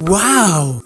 Wow!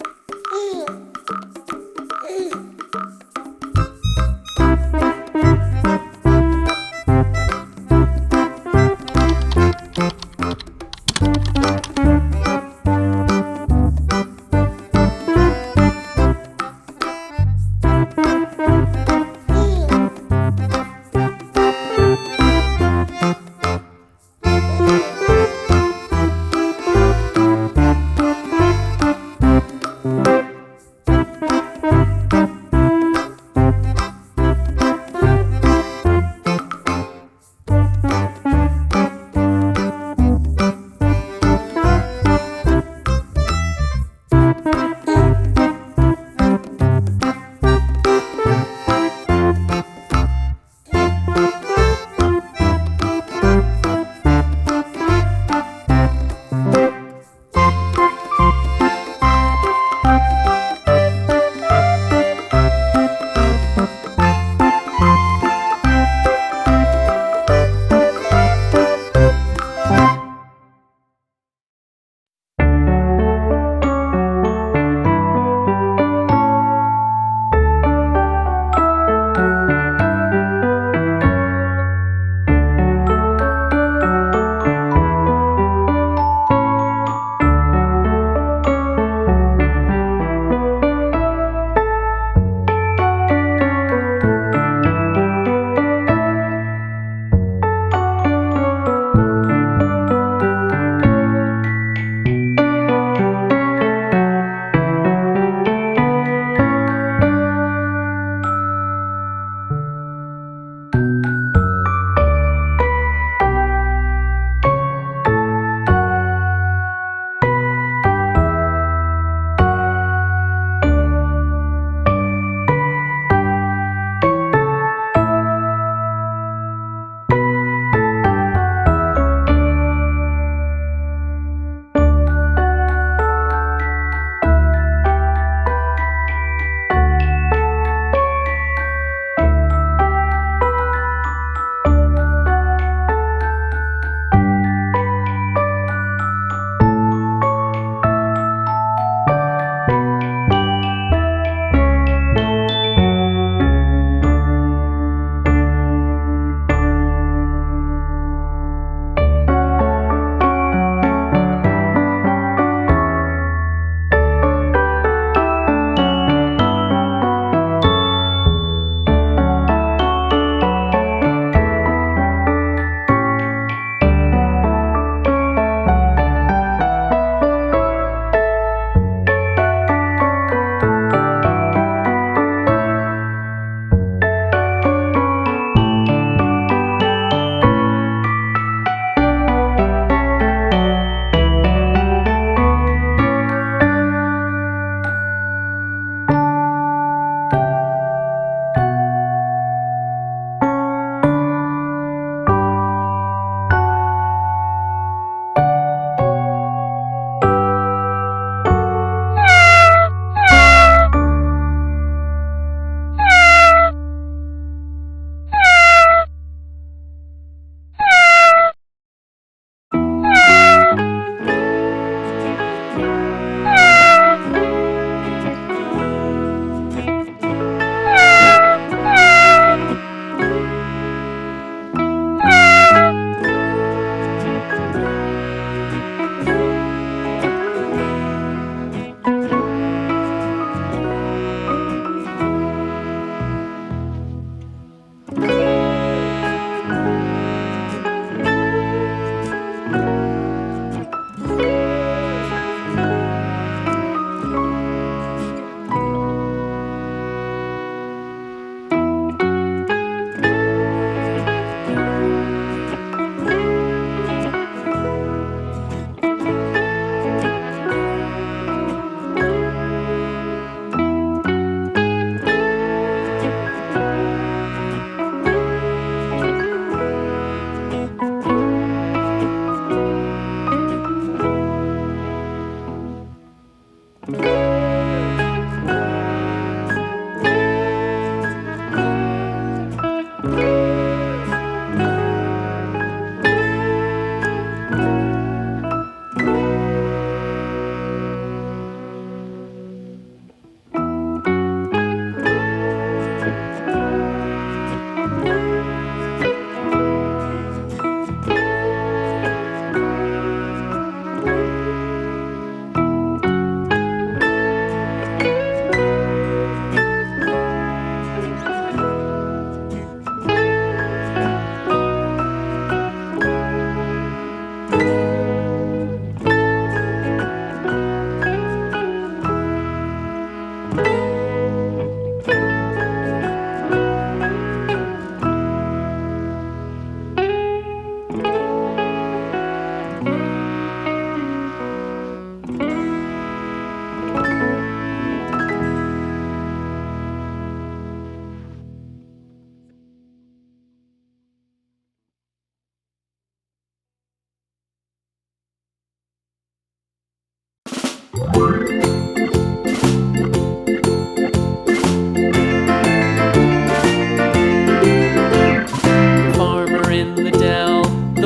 The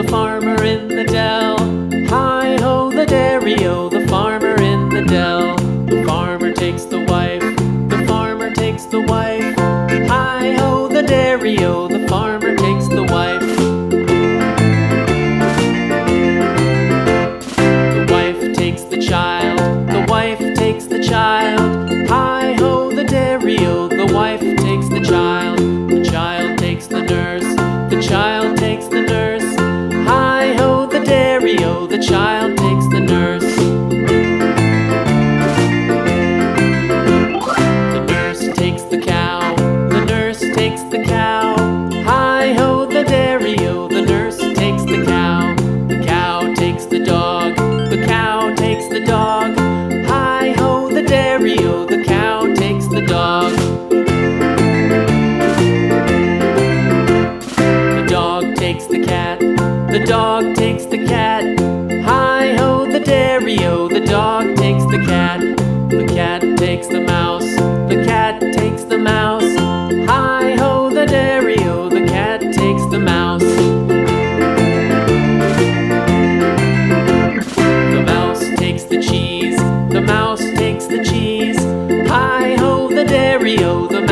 farmer in the dell. Hi-ho, the dairy-o, the farmer in the dell. The farmer takes the wife, the farmer takes the wife. Hi-ho, the dairy-o, the farmer takes the wife. The wife takes the child, the wife takes the child. Hi-ho, the dairy-o, the wife takes the child. The child takes the nurse, the child takes the nurse. Hi-ho, the dairy-o, the child takes the nurse. The nurse takes the cow, the nurse takes the cow. Hi-ho, the dairy-o, the nurse takes the cow. The cow takes the dog, the cow takes the dog. Hi-ho, the dairy-o, the cow takes the dog. The dog takes the cat, the dog takes the cat. Hi-ho, the dairy-o, the dog takes the cat. The cat takes the mouse, the cat takes the mouse. Hi-ho, the dairy-o, the cat takes the mouse. The mouse takes the cheese, the mouse takes the cheese. Hi-ho, the dairy-o, the